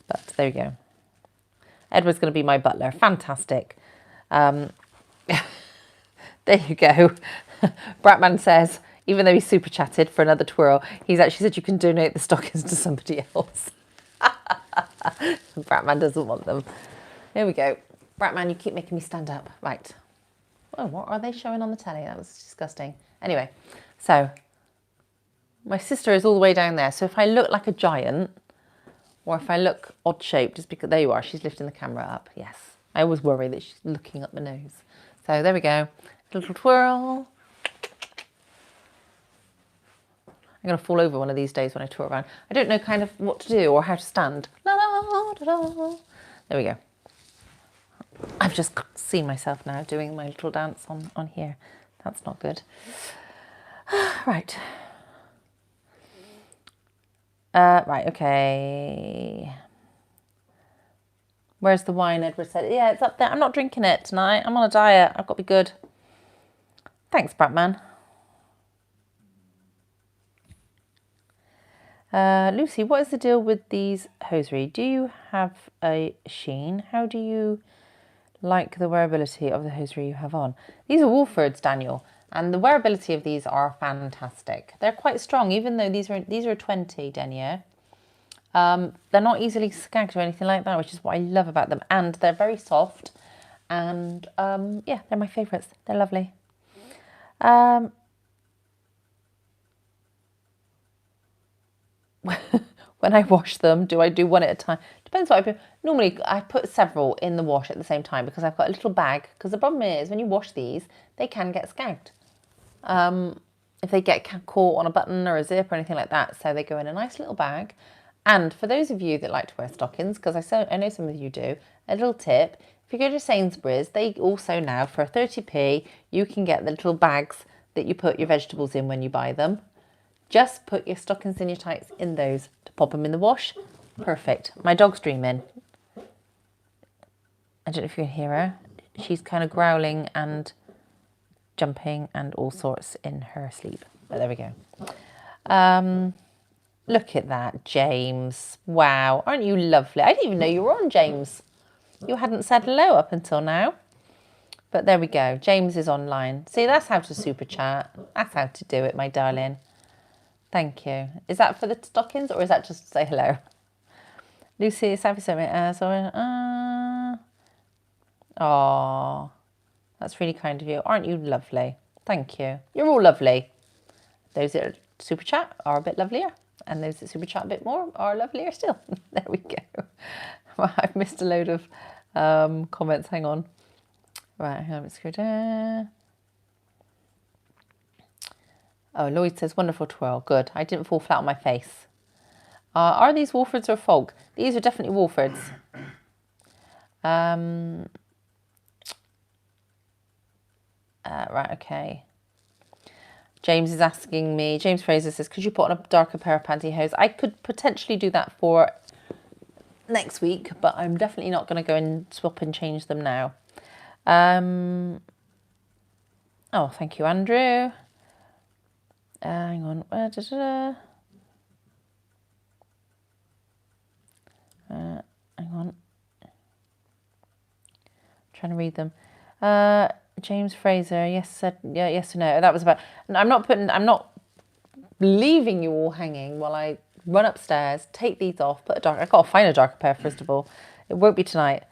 But there you go. Edward's going to be my butler. Fantastic. There you go. Bratman says, even though he's super chatted for another twirl, he's actually said you can donate the stockings to somebody else. Bratman doesn't want them. Here we go. Bratman, you keep making me stand up. Right. Oh, what are they showing on the telly? That was disgusting. Anyway, so my sister is all the way down there. So if I look like a giant or if I look odd shaped, just because, there you are, she's lifting the camera up. Yes. I always worry that she's looking up my nose. So there we go. A little twirl. I'm going to fall over one of these days when I tour around. I don't know kind of what to do or how to stand. La, la, la, la. There we go. I've just seen myself now doing my little dance on here. That's not good. Right. Right, okay. Where's the wine? Edward said, yeah, it's up there. I'm not drinking it tonight. I'm on a diet. I've got to be good. Thanks, Bratman. Lucy, what is the deal with these hosiery? Do you have a sheen? How do you like the wearability of the hosiery you have on? These are Wolfords, Daniel, and the wearability of these are fantastic. They're quite strong, even though these are 20 denier. They're not easily skagged or anything like that, which is what I love about them. And they're very soft, and yeah, they're my favourites. They're lovely. When I wash them, do I do one at a time? Depends what I put. Normally, I put several in the wash at the same time because I've got a little bag. Because the problem is, when you wash these, they can get skagged. If they get caught on a button or a zip or anything like that. So they go in a nice little bag. And for those of you that like to wear stockings, because I know some of you do, a little tip, if you go to Sainsbury's, they also now, for 30p, you can get the little bags that you put your vegetables in when you buy them. Just put your stockings and your tights in those to pop them in the wash. Perfect. My dog's dreaming. I don't know if you can hear her. She's kind of growling and jumping and all sorts in her sleep. But there we go. Look at that, James. Wow, aren't you lovely? I didn't even know you were on, James. You hadn't said hello up until now. But there we go. James is online. See, that's how to super chat. That's how to do it, my darling. Thank you. Is that for the stockings or is that just to say hello? Lucy, Savvy sent me. Oh, that's really kind of you. Aren't you lovely? Thank you. You're all lovely. Those that super chat are a bit lovelier. And those that super chat a bit more are lovelier still. There we go. I've missed a load of comments. Hang on. Right, let's go down. Oh, Lloyd says, wonderful twirl. Good. I didn't fall flat on my face. Are these Wolfords or Folk? These are definitely Wolfords. Right, okay. James is asking me, James Fraser says, could you put on a darker pair of pantyhose? I could potentially do that for next week, but I'm definitely not going to go and swap and change them now. Oh, thank you, Andrew. Hang on. Hang on. Trying to read them. James Fraser, yes, said yeah, yes or no. That was about. I'm not leaving you all hanging while I run upstairs, take these off, put a dark. I gotta find a darker pair first of all. It won't be tonight.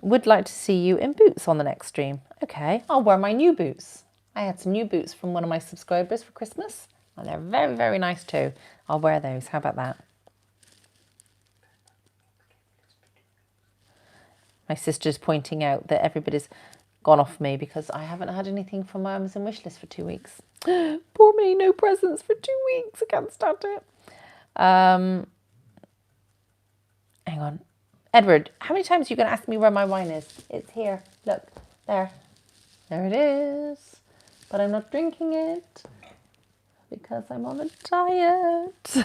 Would like to see you in boots on the next stream. Okay, I'll wear my new boots. I had some new boots from one of my subscribers for Christmas, and they're very, very nice too. I'll wear those. How about that? My sister's pointing out that everybody's gone off me because I haven't had anything from my Amazon wishlist for 2 weeks. Poor me, no presents for 2 weeks. I can't stand it. Hang on. Edward, how many times are you going to ask me where my wine is? It's here. Look, there. There it is. But I'm not drinking it because I'm on a diet.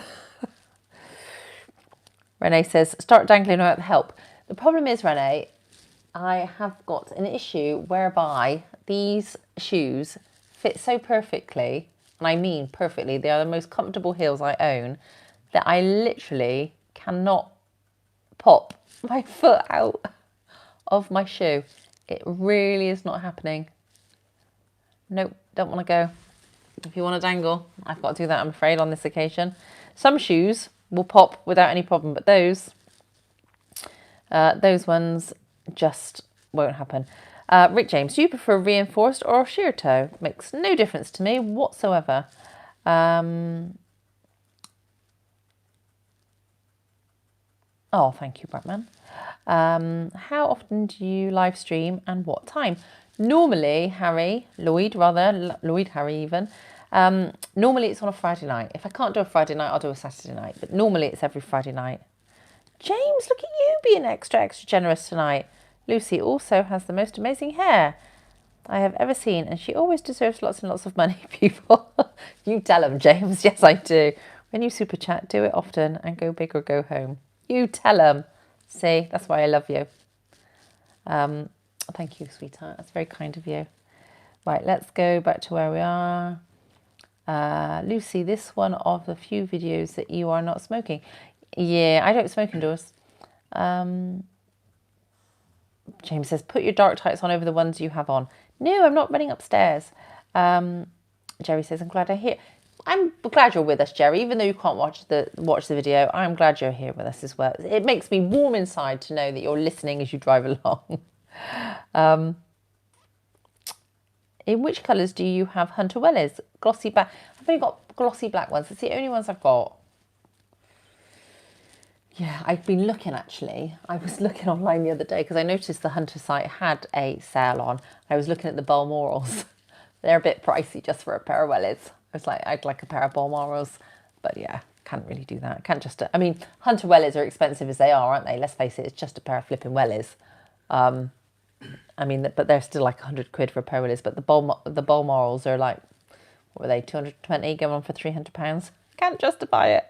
Renee says, start dangling without help. The problem is, Renee, I have got an issue whereby these shoes fit so perfectly, and I mean perfectly, they are the most comfortable heels I own, that I literally cannot pop my foot out of my shoe. It really is not happening. Nope, don't want to go. If you want to dangle, I've got to do that, I'm afraid, on this occasion. Some shoes will pop without any problem, but those ones just won't happen. Rick James, do you prefer reinforced or sheer toe? Makes no difference to me whatsoever. Oh, thank you, Bratman. How often do you live stream and what time? Normally, Harry, Lloyd Harry even. Normally it's on a Friday night. If I can't do a Friday night, I'll do a Saturday night. But normally it's every Friday night. James, look at you being extra generous tonight. Lucy also has the most amazing hair I have ever seen, and she always deserves lots and lots of money, people. You tell them, James. Yes, I do. When you super chat, do it often and go big or go home. You tell them. See, that's why I love you. Thank you, sweetheart. That's very kind of you. Right, let's go back to where we are. Lucy, this one of the few videos that you are not smoking. Yeah, I don't smoke indoors. James says, put your dark tights on over the ones you have on. No, I'm not running upstairs. Jerry says, I'm glad you're with us, Jerry, even though you can't watch the video. I'm glad you're here with us as well. It makes me warm inside to know that you're listening as you drive along. In which colours do you have Hunter Wellies? Glossy black. I've only got glossy black ones. It's the only ones I've got. Yeah, I've been looking actually. I was looking online the other day because I noticed the Hunter site had a sale on. I was looking at the Balmorals. They're a bit pricey just for a pair of wellies. I was like, I'd like a pair of Balmorals. But yeah, Can't really do that. Can't just, I mean, Hunter wellies are expensive as they are, aren't they? Let's face it, it's just a pair of flipping wellies. I mean, but they're still like 100 quid for a pair of wellies. But the Balmorals are like, what were they, 220, going on for £300. Can't justify it.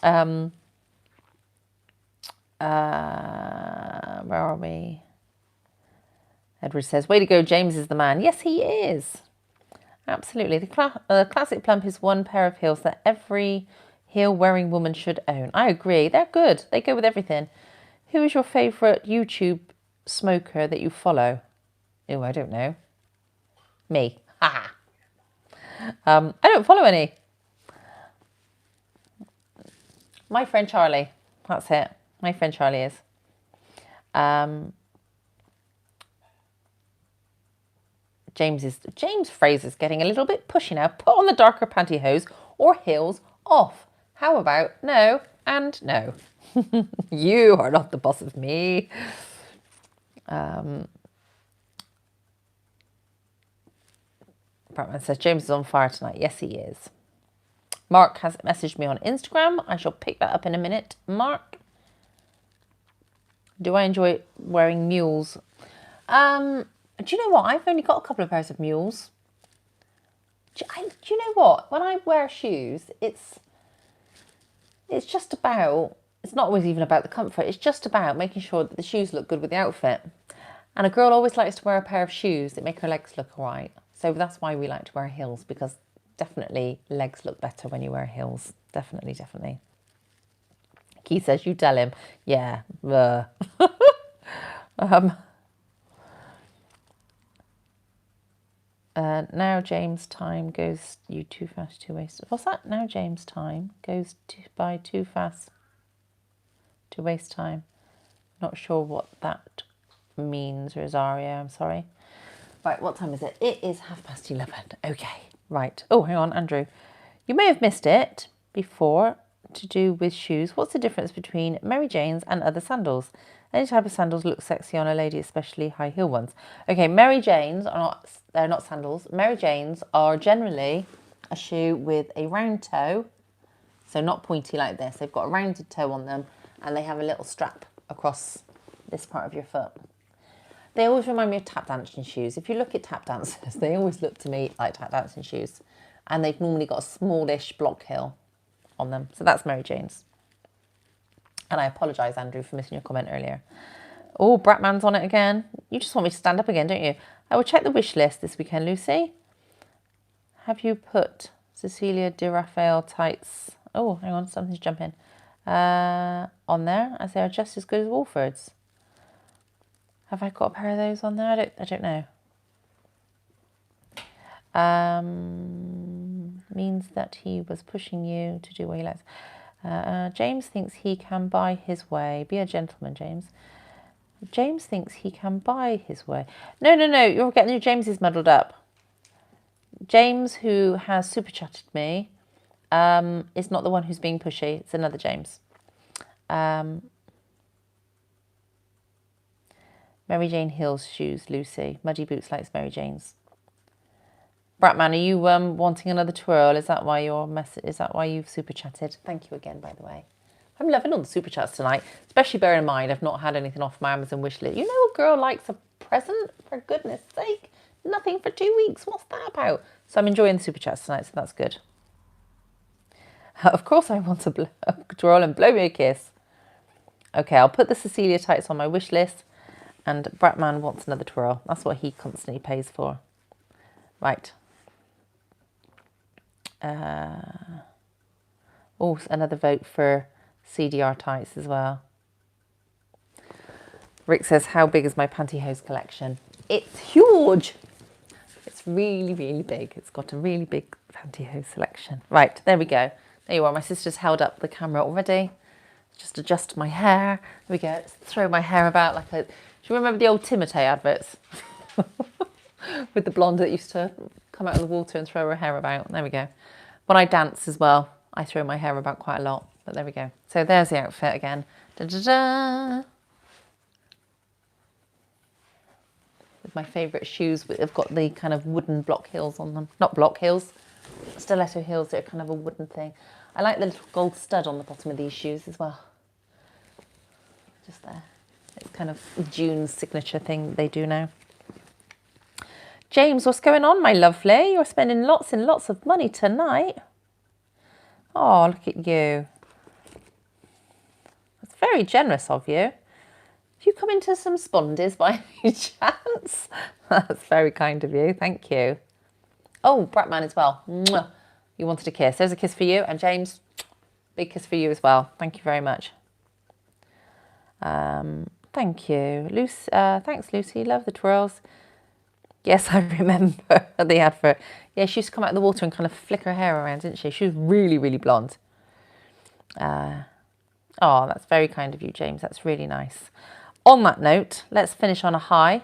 Where are we? Edward says, way to go, James is the man. Yes, he is. Absolutely. The classic plump is one pair of heels that every heel-wearing woman should own. I agree. They're good. They go with everything. Who is your favourite YouTube smoker that you follow? Oh, I don't know. Me. Ha. I don't follow any. My friend Charlie. That's it. My friend Charlie is. James Fraser's getting a little bit pushy now. Put on the darker pantyhose or heels off. How about no and no? You are not the boss of me. Bratman says, James is on fire tonight. Yes, he is. Mark has messaged me on Instagram. I shall pick that up in a minute. Mark, do I enjoy wearing mules? Do you know what? I've only got a couple of pairs of mules. Do you know what? When I wear shoes, it's just about, it's not always even about the comfort. It's just about making sure that the shoes look good with the outfit. And a girl always likes to wear a pair of shoes that make her legs look all right. So that's why we like to wear heels, because definitely legs look better when you wear heels. Definitely, definitely. Keith says, you tell him. Yeah. Now James time goes you too fast, too waste. What's that? Now James time goes by too fast to waste time. Not sure what that means, Rosario. I'm sorry. Right, what time is it? It is 11:30. Okay, right. Oh, hang on, Andrew. You may have missed it before to do with shoes. What's the difference between Mary Jane's and other sandals? Any type of sandals look sexy on a lady, especially high heel ones. Okay, Mary Jane's are not, they're not sandals. Mary Jane's are generally a shoe with a round toe. So not pointy like this. They've got a rounded toe on them and they have a little strap across this part of your foot. They always remind me of tap dancing shoes. If you look at tap dancers, they always look to me like tap dancing shoes. And they've normally got a smallish block heel on them. So that's Mary Jane's. And I apologise, Andrew, for missing your comment earlier. Oh, Bratman's on it again. You just want me to stand up again, don't you? I will check the wish list this weekend, Lucy. Have you put Cecilia de Raphael tights? Oh, hang on, something's jumping. On there, as they are just as good as Wolford's. Have I got a pair of those on there? I don't know. Means that he was pushing you to do what he likes. James thinks he can buy his way. Be a gentleman, James. James thinks he can buy his way. No. You're getting your Jameses muddled up. James, who has super chatted me, is not the one who's being pushy. It's another James. Mary Jane Hill's shoes, Lucy. Muddy boots likes Mary Jane's. Bratman, are you wanting another twirl? Is that why you've super chatted? Thank you again, by the way. I'm loving all the super chats tonight, especially bearing in mind I've not had anything off my Amazon wish list. You know, a girl likes a present, for goodness sake. Nothing for 2 weeks. What's that about? So I'm enjoying the super chats tonight, so that's good. Of course I want a twirl and blow me a kiss. Okay, I'll put the Cecilia tights on my wish list, and Bratman wants another twirl. That's what he constantly pays for. Right. Oh, another vote for CDR tights as well. Rick says, how big is my pantyhose collection? It's huge. It's really, really big. It's got a really big pantyhose selection. Right, there we go. There you are. My sister's held up the camera already. Just adjust my hair. There we go. Let's throw my hair about like a... Do you remember the old Timotei adverts? With the blonde that used to come out of the water and throw her hair about. There we go. When I dance as well, I throw my hair about quite a lot. But there we go. So there's the outfit again. Da-da-da. With my favourite shoes. They've got the kind of wooden block heels on them. Not block heels. Stiletto heels. They're kind of a wooden thing. I like the little gold stud on the bottom of these shoes as well. Just there. It's kind of June's signature thing they do now. James, what's going on, my lovely? You're spending lots and lots of money tonight. Oh, look at you. That's very generous of you. Have you come into some spondies by any chance? That's very kind of you. Thank you. Oh, Bratman as well. Mwah. You wanted a kiss. There's a kiss for you. And James, big kiss for you as well. Thank you very much. Thank you. Thanks, Lucy. Love the twirls. Yes, I remember the advert. Yeah, she used to come out of the water and kind of flick her hair around, didn't she? She was really, really blonde. Oh, that's very kind of you, James. That's really nice. On that note, let's finish on a high.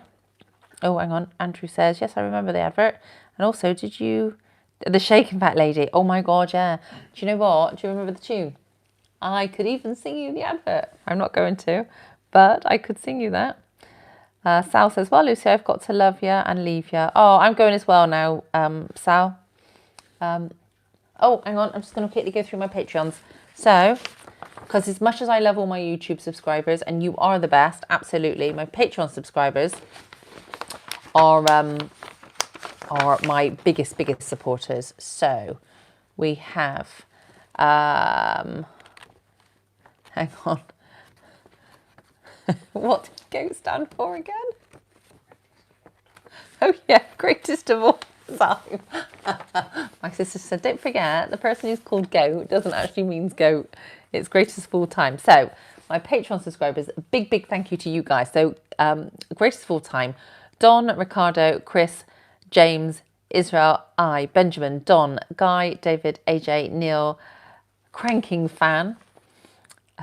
Oh, hang on. Andrew says, yes, I remember the advert. And also, did you... The Shaken Fat Lady. Oh, my God, yeah. Do you know what? Do you remember the tune? I could even sing you the advert. I'm not going to, but I could sing you that. Sal says, well, Lucy, I've got to love you and leave you. Oh, I'm going as well now, Sal. Oh, hang on. I'm just going to quickly go through my Patreons. So, because as much as I love all my YouTube subscribers, and you are the best, absolutely, my Patreon subscribers are my biggest supporters. So, we have... hang on. What did GOAT stand for again? Oh yeah, greatest of all time. My sister said, don't forget, the person who's called GOAT doesn't actually mean goat. It's greatest of all time. So my Patreon subscribers, big thank you to you guys. So greatest of all time, Don, Ricardo, Chris, James, Israel, I, Benjamin, Don, Guy, David, AJ, Neil, Cranking Fan,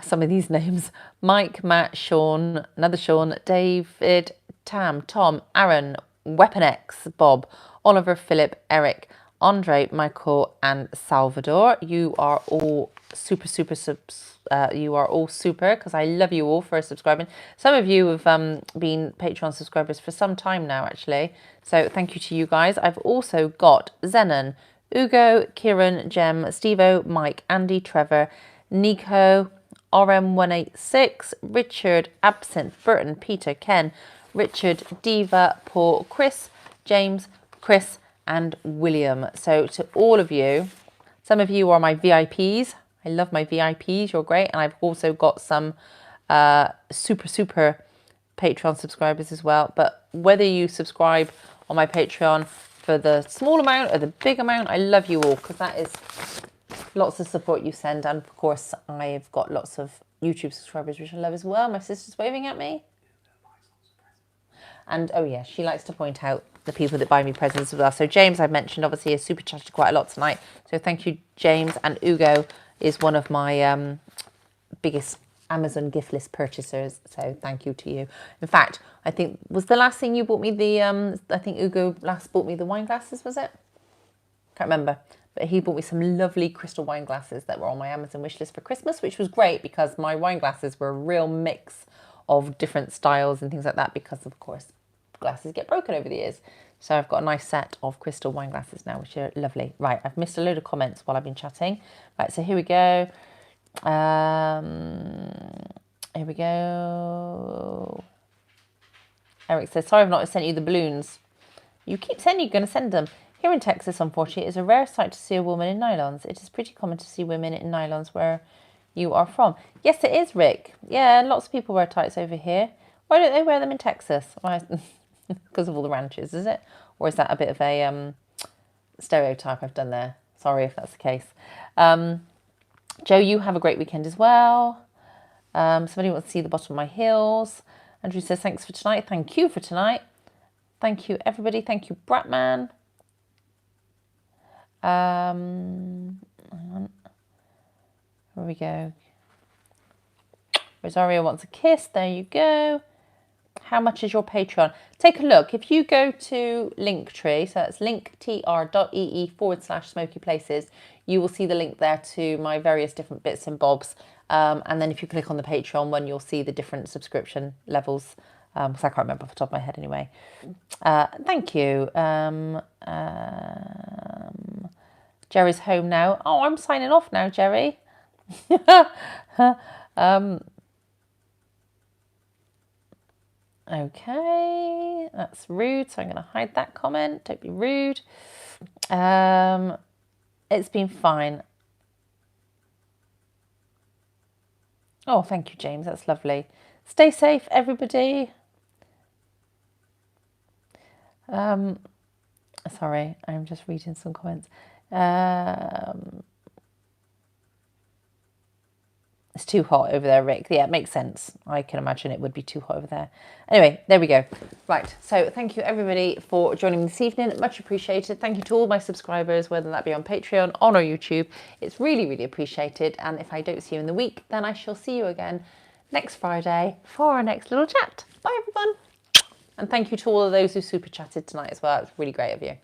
some of these names, Mike, Matt, Sean, another Sean, David, Tam, Tom, Aaron, Weapon X, Bob, Oliver, Philip, Eric, Andre, Michael, and Salvador. You are all super you are all super, because I love you all for subscribing. Some of you have been Patreon subscribers for some time now, actually. So thank you to you guys. I've also got Zenon, Ugo, Kieran, Jem, Stevo, Mike, Andy, Trevor, Nico, RM186, Richard, Absinthe, Burton, Peter, Ken, Richard, Diva, Paul, Chris, James, Chris, and William. So to all of you, some of you are my VIPs. I love my VIPs. You're great. And I've also got some super Patreon subscribers as well. But whether you subscribe on my Patreon for the small amount or the big amount, I love you all, because that is lots of support you send. And of course, I've got lots of YouTube subscribers, which I love as well. My sister's waving at me. And oh yeah, she likes to point out the people that buy me presents as well. So James, I've mentioned, obviously, has super chatted quite a lot tonight. So thank you, James. And Ugo is one of my biggest Amazon gift list purchasers. So thank you to you. In fact, I think, was the last thing you bought me the, I think Ugo last bought me the wine glasses, was it? Can't remember. But he bought me some lovely crystal wine glasses that were on my Amazon wish list for Christmas, which was great because my wine glasses were a real mix of different styles and things like that, because of course glasses get broken over the years. So I've got a nice set of crystal wine glasses now, which are lovely. Right, I've missed a load of comments while I've been chatting. Right, so here we go. Here we go. Eric says, sorry I've not sent you the balloons. You keep saying you're going to send them. Here in Texas, unfortunately, it is a rare sight to see a woman in nylons. It is pretty common to see women in nylons where you are from. Yes, it is, Rick. Yeah, lots of people wear tights over here. Why don't they wear them in Texas? Why? Because of all the ranches, is it? Or is that a bit of a stereotype I've done there? Sorry if that's the case. Joe, you have a great weekend as well. Somebody wants to see the bottom of my heels. Andrew says, thanks for tonight. Thank you for tonight. Thank you, everybody. Thank you, Bratman. Hang on. Here we go. Rosario wants a kiss. There you go. How much is your Patreon? Take a look. If you go to Linktree, so that's linktr.ee/smoky places, you will see the link there to my various different bits and bobs. And then if you click on the Patreon one, you'll see the different subscription levels. Because I can't remember off the top of my head anyway. Thank you. Jerry's home now. Oh, I'm signing off now, Jerry. Okay, that's rude, so I'm going to hide that comment. Don't be rude. It's been fine. Oh, thank you, James. That's lovely. Stay safe, everybody. Sorry, I'm just reading some comments. It's too hot over there, Rick. Yeah, it makes sense. I can imagine it would be too hot over there. Anyway, there we go. Right, so thank you everybody for joining me this evening. Much appreciated. Thank you to all my subscribers, whether that be on Patreon, on or YouTube. It's really, really appreciated. And if I don't see you in the week, then I shall see you again next Friday for our next little chat. Bye, everyone. And thank you to all of those who super chatted tonight as well. It's really great of you.